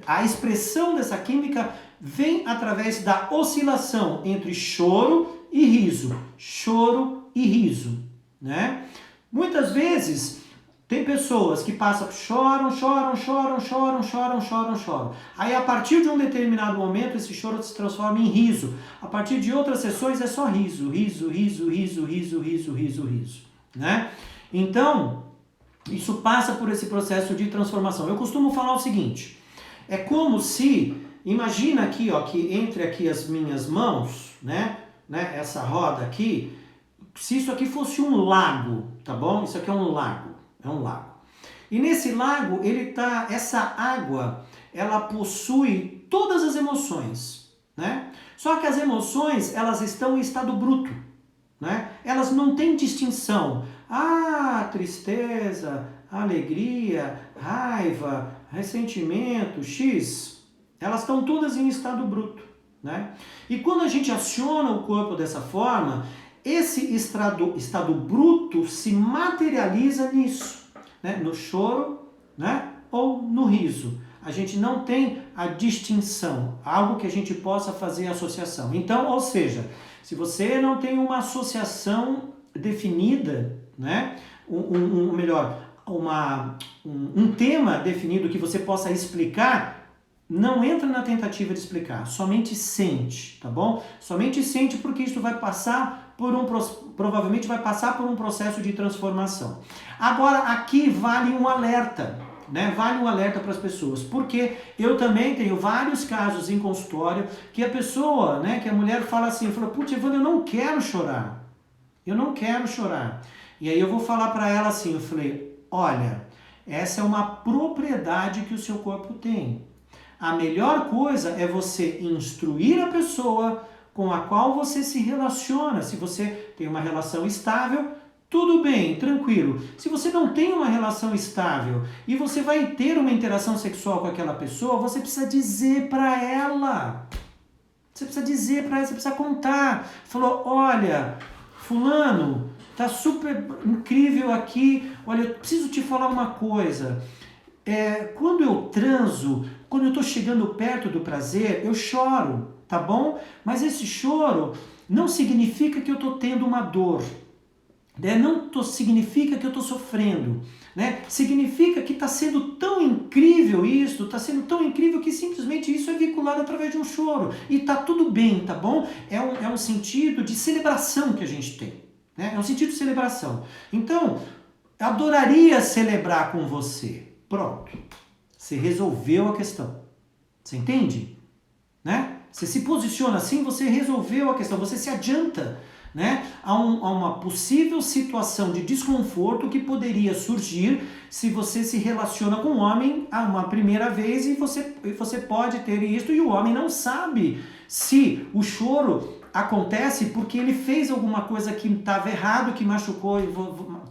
a expressão dessa química vem através da oscilação entre choro e riso, né? Muitas vezes tem pessoas que passam, choram. Aí a partir de um determinado momento esse choro se transforma em riso. A partir de outras sessões é só riso, né? Então, isso passa por esse processo de transformação. Eu costumo falar o seguinte, é como se, imagina aqui, ó, que entre aqui as minhas mãos, né, essa roda aqui, se isso aqui fosse um lago, tá bom? Isso aqui é um lago. É um lago. E nesse lago, essa água, ela possui todas as emoções, né? Só que as emoções, elas estão em estado bruto, né? Elas não têm distinção. Tristeza, alegria, raiva, ressentimento, X, elas estão todas em estado bruto, né? E quando a gente aciona o corpo dessa forma, esse estado bruto se materializa nisso, né? No choro, né? Ou no riso. A gente não tem a distinção, algo que a gente possa fazer associação. Então, ou seja, se você não tem uma associação definida, né? Um tema definido que você possa explicar, não entra na tentativa de explicar, somente sente, tá bom? Somente sente porque isso vai passar provavelmente vai passar por um processo de transformação. Agora, aqui vale um alerta, né? Vale um alerta para as pessoas, porque eu também tenho vários casos em consultório que a pessoa, né, que a mulher fala assim, putz, Evandro, eu não quero chorar, E aí eu vou falar para ela assim, eu falei, olha, essa é uma propriedade que o seu corpo tem. A melhor coisa é você instruir a pessoa com a qual você se relaciona. Se você tem uma relação estável, tudo bem, tranquilo. Se você não tem uma relação estável e você vai ter uma interação sexual com aquela pessoa, você precisa dizer para ela. Você precisa contar. Falou, olha, fulano, tá super incrível aqui. Olha, eu preciso te falar uma coisa. Quando eu transo, quando eu tô chegando perto do prazer, eu choro, tá bom? Mas esse choro não significa que eu tô tendo uma dor, né? Significa que eu tô sofrendo, né? Significa que tá sendo tão incrível isso, tá sendo tão incrível que simplesmente isso é vinculado através de um choro. E tá tudo bem, tá bom? É um sentido de celebração que a gente tem, né? É um sentido de celebração. Então, adoraria celebrar com você. Pronto. Você resolveu a questão. Você entende? Né? Você se posiciona assim, você resolveu a questão, você se adianta. né, a uma possível situação de desconforto que poderia surgir se você se relaciona com um homem a uma primeira vez e você pode ter isso e o homem não sabe se o choro acontece porque ele fez alguma coisa que estava errado, que machucou,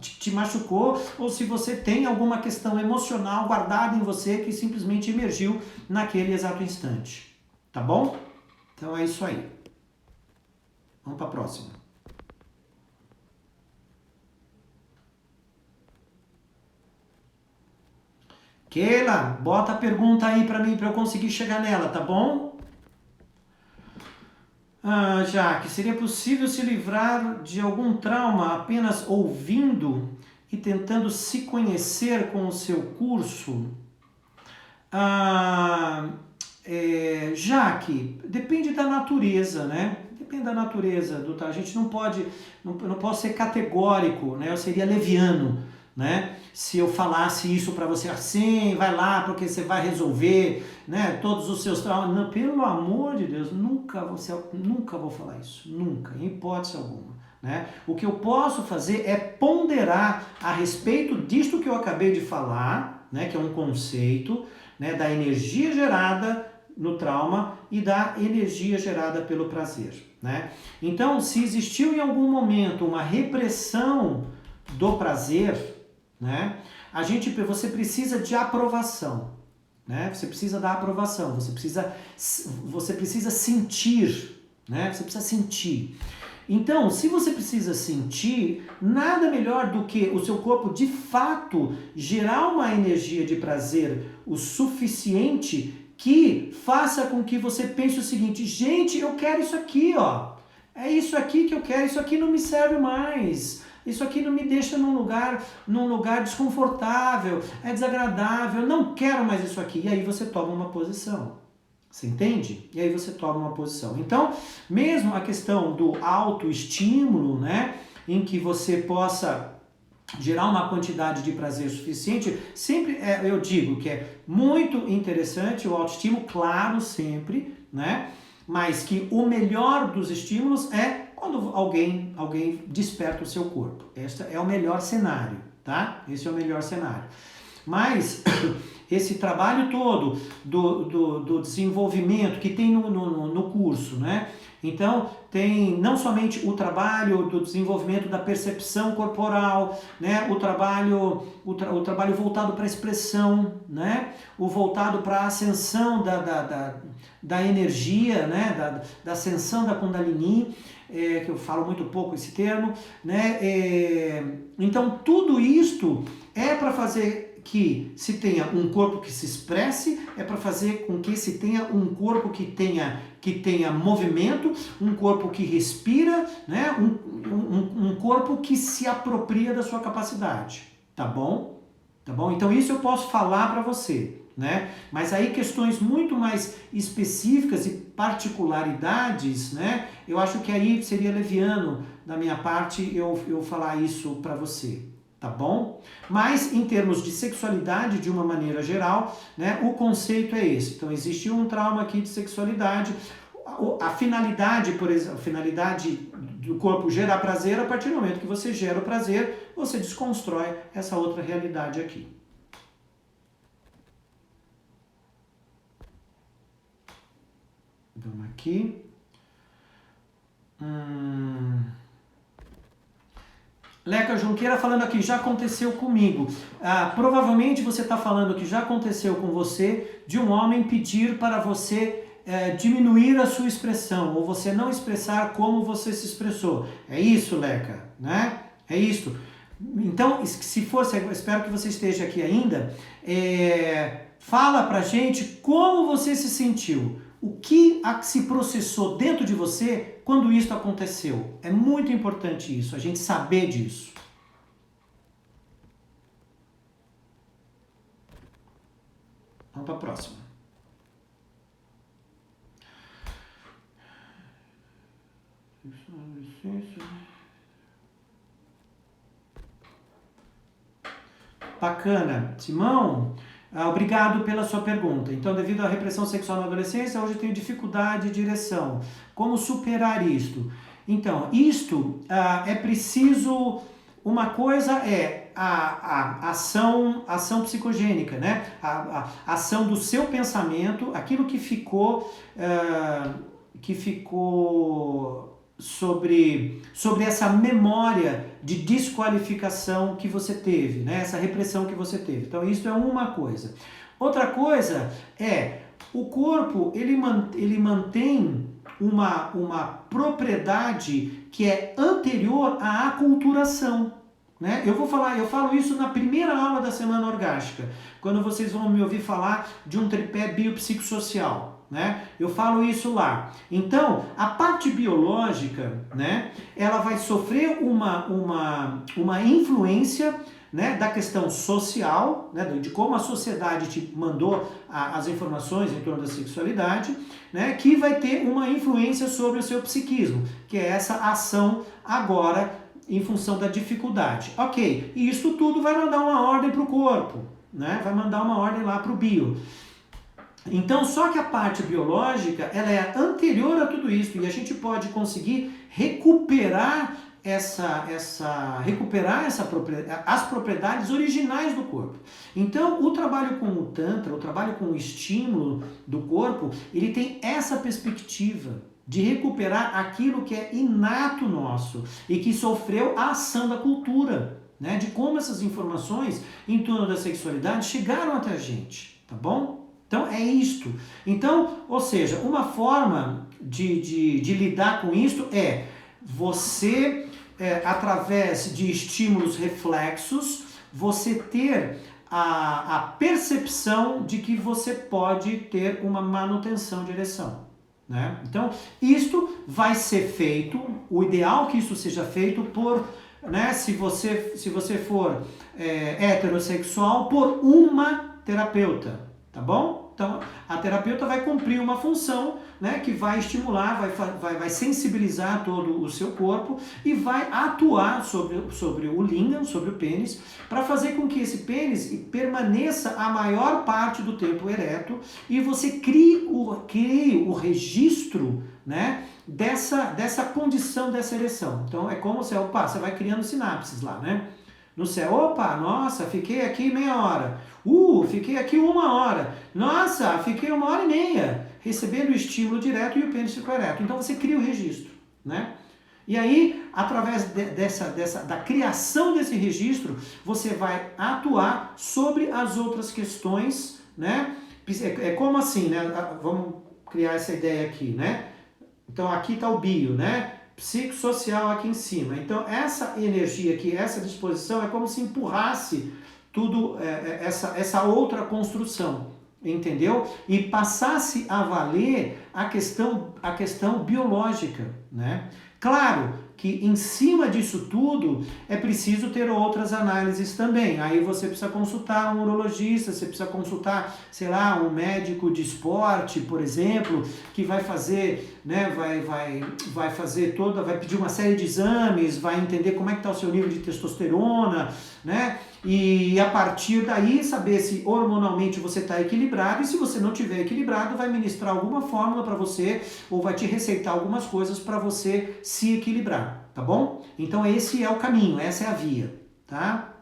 te machucou, ou se você tem alguma questão emocional guardada em você que simplesmente emergiu naquele exato instante. Tá bom? Então é isso aí. Vamos para a próxima. Keila, bota a pergunta aí para mim, para eu conseguir chegar nela, tá bom? Jaque, seria possível se livrar de algum trauma apenas ouvindo e tentando se conhecer com o seu curso? Jaque, depende da natureza, né? Depende da natureza. A gente não pode ser categórico, né? Eu seria leviano, né? Se eu falasse isso para você assim, vai lá porque você vai resolver, né? Todos os seus traumas. Não, pelo amor de Deus, nunca vou falar isso, nunca, em hipótese alguma. Né? O que eu posso fazer é ponderar a respeito disto que eu acabei de falar, né? Que é um conceito, né? Da energia gerada no trauma e da energia gerada pelo prazer. Né? Então, se existiu em algum momento uma repressão do prazer, né? Você precisa de aprovação, né? Você precisa da aprovação, você precisa sentir, né? Você precisa sentir. Então, se você precisa sentir, nada melhor do que o seu corpo de fato gerar uma energia de prazer o suficiente que faça com que você pense o seguinte: gente, eu quero isso aqui, ó. É isso aqui que eu quero, isso aqui não me serve mais. Isso aqui não me deixa num lugar desconfortável, é desagradável, eu não quero mais isso aqui. E aí você toma uma posição. Você entende? E aí você toma uma posição. Então, mesmo a questão do autoestímulo, né, em que você possa gerar uma quantidade de prazer suficiente, sempre eu digo que é muito interessante o autoestímulo, claro, sempre, né? Mas que o melhor dos estímulos é quando alguém desperta o seu corpo. Este é o melhor cenário, tá? Esse é o melhor cenário. Mas esse trabalho todo do desenvolvimento que tem no curso, né? Então, tem não somente o trabalho do desenvolvimento da percepção corporal, né? O trabalho voltado para a expressão, né? O voltado para a ascensão da energia, né? Da ascensão da Kundalini, que eu falo muito pouco esse termo, né? Então, tudo isto é para fazer que se tenha um corpo que se expresse, é para fazer com que se tenha um corpo que tenha movimento, um corpo que respira, né? Um corpo que se apropria da sua capacidade, tá bom? Tá bom? Então isso eu posso falar para você, né? Mas aí questões muito mais específicas e particularidades, né? Eu acho que aí seria leviano da minha parte eu falar isso para você. Tá bom? Mas em termos de sexualidade, de uma maneira geral, né, o conceito é esse. Então existe um trauma aqui de sexualidade, a finalidade, por exemplo, a finalidade do corpo gerar prazer, a partir do momento que você gera o prazer, você desconstrói essa outra realidade aqui. Vamos aqui. Leca Junqueira falando aqui, já aconteceu comigo. Provavelmente você está falando que já aconteceu com você de um homem pedir para você diminuir a sua expressão, ou você não expressar como você se expressou. É isso, Leca, né? É isso. Então, se fosse, eu espero que você esteja aqui ainda, fala pra gente como você se sentiu. O que se processou dentro de você quando isso aconteceu? É muito importante isso, a gente saber disso. Vamos para a próxima. Bacana. Simão, obrigado pela sua pergunta. Então, devido à repressão sexual na adolescência, hoje eu tenho dificuldade de ereção. Como superar isto? Então, isto é preciso, uma coisa é a ação psicogênica, né? A ação do seu pensamento, aquilo que ficou sobre essa memória de desqualificação que você teve, né? Essa repressão que você teve. Então, isso é uma coisa. Outra coisa é, o corpo, ele mantém uma propriedade que é anterior à aculturação, né? Eu falo isso na primeira aula da Semana Orgástica, quando vocês vão me ouvir falar de um tripé biopsicossocial, né? Eu falo isso lá. Então, a parte biológica, né, ela vai sofrer uma influência, né, da questão social, né, de como a sociedade te mandou as informações em torno da sexualidade, né, que vai ter uma influência sobre o seu psiquismo, que é essa ação agora em função da dificuldade. Ok, e isso tudo vai mandar uma ordem para o corpo, né, vai mandar uma ordem lá para o bio. Então, só que a parte biológica, ela é anterior a tudo isso, e a gente pode conseguir recuperar as propriedades originais do corpo. Então, o trabalho com o Tantra, o trabalho com o estímulo do corpo, ele tem essa perspectiva de recuperar aquilo que é inato nosso e que sofreu a ação da cultura, né? De como essas informações em torno da sexualidade chegaram até a gente, tá bom? Então, é isto. Então, ou seja, uma forma de lidar com isto é você, através de estímulos reflexos, você ter a percepção de que você pode ter uma manutenção de ereção, né? Então, isto vai ser feito, o ideal que isso seja feito por, né, se você for heterossexual, por uma terapeuta, tá bom? Então, a terapeuta vai cumprir uma função, né, que vai estimular, vai sensibilizar todo o seu corpo e vai atuar sobre o lingam, sobre o pênis, para fazer com que esse pênis permaneça a maior parte do tempo ereto e você crie o registro, né, dessa condição, dessa ereção. Então, é como você vai criando sinapses lá, né? No céu, opa, nossa, fiquei aqui meia hora. Fiquei aqui 1 hora. Nossa, fiquei 1h30. Recebendo o estímulo direto e o pênis ficou ereto. Então você cria o registro, né? E aí, através da criação desse registro, você vai atuar sobre as outras questões, né? É como assim, né? Vamos criar essa ideia aqui, né? Então aqui está o bio, né? Psicossocial aqui em cima. Então, essa energia aqui, essa disposição, é como se empurrasse tudo, essa outra construção, entendeu? E passasse a valer a questão biológica, né? Claro que em cima disso tudo é preciso ter outras análises também. Aí você precisa consultar um urologista, você precisa consultar, sei lá, um médico de esporte, por exemplo, que vai fazer, né, vai pedir uma série de exames, vai entender como é que está o seu nível de testosterona, né? E a partir daí saber se hormonalmente você está equilibrado, e se você não estiver equilibrado, vai ministrar alguma fórmula para você ou vai te receitar algumas coisas para você se equilibrar, tá bom? Então esse é o caminho, essa é a via, tá?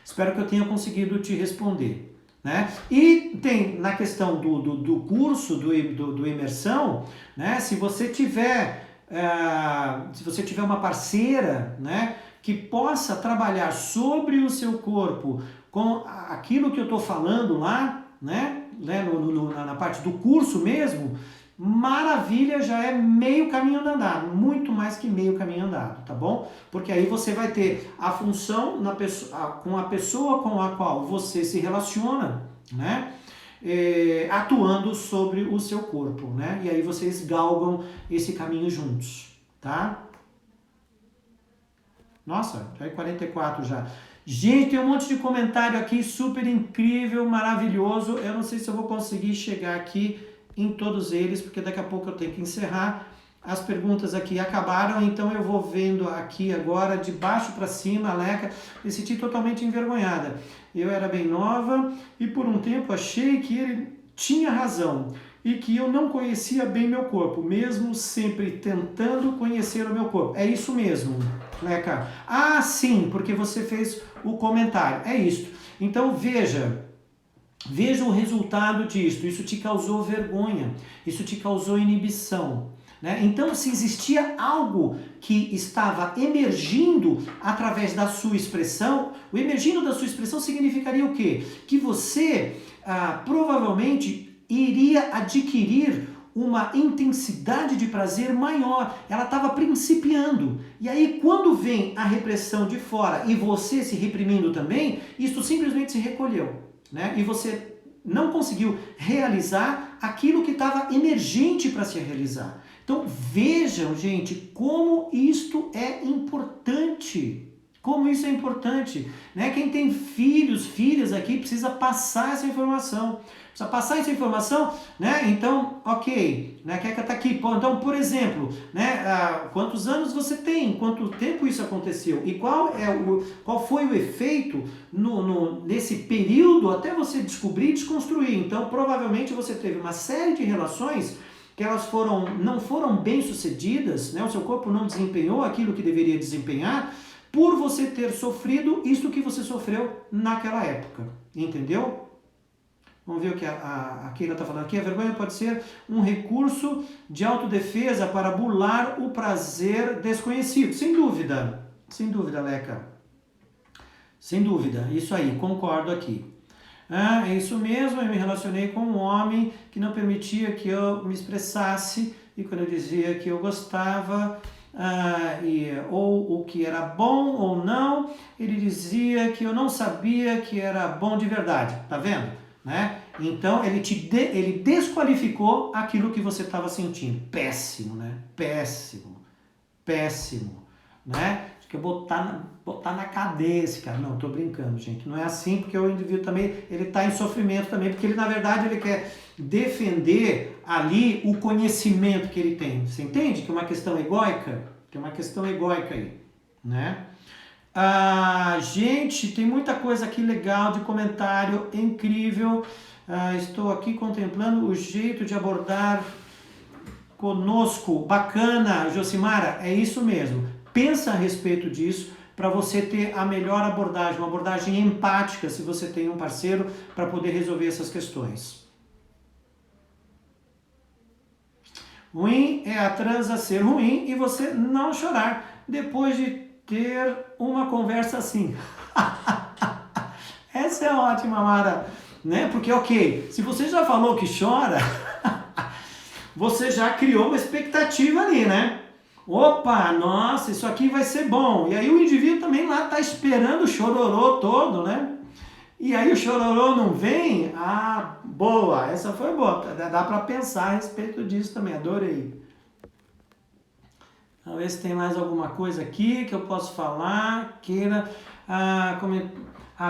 Espero que eu tenha conseguido te responder, né? E tem na questão do curso, do imersão, né? Se você tiver uma parceira, né, que possa trabalhar sobre o seu corpo com aquilo que eu estou falando lá, né, na parte do curso mesmo, maravilha, já é meio caminho andado, muito mais que meio caminho andado, tá bom? Porque aí você vai ter a função com a pessoa com a qual você se relaciona, né, atuando sobre o seu corpo, né, e aí vocês galgam esse caminho juntos, tá? Nossa, já é 44 já. Gente, tem um monte de comentário aqui, super incrível, maravilhoso. Eu não sei se eu vou conseguir chegar aqui em todos eles, porque daqui a pouco eu tenho que encerrar. As perguntas aqui acabaram, então eu vou vendo aqui agora, de baixo para cima, a Leca, me senti totalmente envergonhada. Eu era bem nova e por um tempo achei que ele tinha razão. e que eu não conhecia bem meu corpo, mesmo sempre tentando conhecer o meu corpo. É isso mesmo, Leca? Ah, sim, porque você fez o comentário. É isso. Então veja o resultado disso. Isso te causou vergonha, isso te causou inibição. Né? Então, se existia algo que estava emergindo através da sua expressão, o emergindo da sua expressão significaria o quê? Que você provavelmente iria adquirir uma intensidade de prazer maior. Ela estava principiando. E aí, quando vem a repressão de fora e você se reprimindo também, isso simplesmente se recolheu. Né? E você não conseguiu realizar aquilo que estava emergente para se realizar. Então vejam, gente, como isto é importante. Como isso é importante. Né? Quem tem filhos, filhas aqui, precisa passar essa informação. Precisa passar essa informação, né? Então, ok, né? A Keka está aqui. Então, por exemplo, né? Quantos anos você tem? Quanto tempo isso aconteceu? E qual foi o efeito nesse período até você descobrir e desconstruir? Então, provavelmente você teve uma série de relações que elas não foram bem sucedidas, né? O seu corpo não desempenhou aquilo que deveria desempenhar por você ter sofrido isso que você sofreu naquela época, entendeu? Vamos ver o que a Keila está falando aqui. A vergonha pode ser um recurso de autodefesa para burlar o prazer desconhecido. Sem dúvida, Leca. Sem dúvida, isso aí, concordo aqui. É isso mesmo, eu me relacionei com um homem que não permitia que eu me expressasse, e quando eu dizia que eu gostava, ou o que era bom ou não, ele dizia que eu não sabia que era bom de verdade, tá vendo? Né? Então ele desqualificou aquilo que você estava sentindo. Péssimo, né? Péssimo, né? Acho que botar na cadeia esse cara. Não, tô brincando, gente. Não é assim, porque o indivíduo também, ele tá em sofrimento também, porque ele, na verdade, ele quer defender ali o conhecimento que ele tem. Você entende que é uma questão egóica? Que é uma questão egóica aí, né? Gente, tem muita coisa aqui legal de comentário, incrível. Estou aqui contemplando o jeito de abordar conosco. Bacana, Josimara, é isso mesmo. Pensa a respeito disso para você ter a melhor abordagem, uma abordagem empática, se você tem um parceiro, para poder resolver essas questões. Ruim é a transa ser ruim e você não chorar depois de ter uma conversa assim. Essa é ótima, Mara, né? Porque, ok, se você já falou que chora, você já criou uma expectativa ali, né? Opa, nossa, isso aqui vai ser bom. E aí o indivíduo também lá tá esperando o chororô todo, né? E aí o chororô não vem? Boa, essa foi boa. Dá para pensar a respeito disso também, adorei. Vamos ver se tem mais alguma coisa aqui que eu posso falar. Keila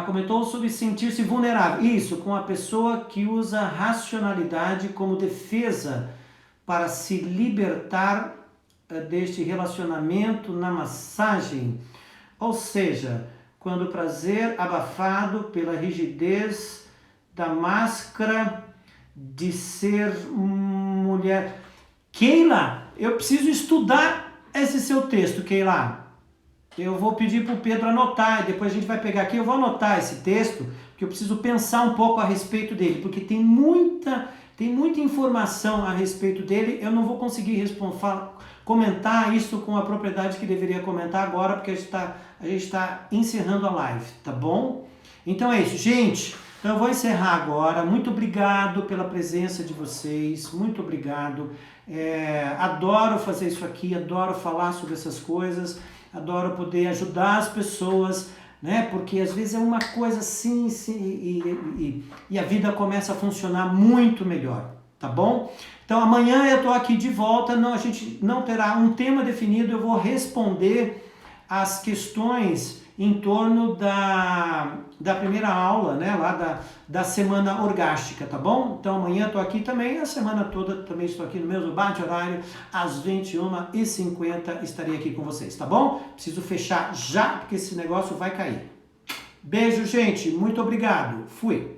comentou sobre sentir-se vulnerável. Isso, com a pessoa que usa racionalidade como defesa para se libertar deste relacionamento na massagem. Ou seja, quando o prazer abafado pela rigidez da máscara de ser mulher. Keila, eu preciso estudar esse seu texto, Keila. Eu vou pedir para o Pedro anotar, e depois a gente vai pegar aqui, eu vou anotar esse texto, porque eu preciso pensar um pouco a respeito dele, porque tem muita informação a respeito dele, eu não vou conseguir comentar isso com a propriedade que deveria comentar agora, porque a gente está encerrando a live, tá bom? Então é isso, gente. Então eu vou encerrar agora. Muito obrigado pela presença de vocês, muito obrigado. Adoro fazer isso aqui, adoro falar sobre essas coisas, adoro poder ajudar as pessoas, né? Porque às vezes é uma coisa assim, e a vida começa a funcionar muito melhor, tá bom? Então amanhã eu tô aqui de volta, a gente não terá um tema definido, eu vou responder as questões em torno da primeira aula, né, lá da semana orgástica, tá bom? Então amanhã eu tô aqui também, a semana toda também estou aqui no mesmo bate-horário, às 21h50 estarei aqui com vocês, tá bom? Preciso fechar já, porque esse negócio vai cair. Beijo, gente, muito obrigado, fui!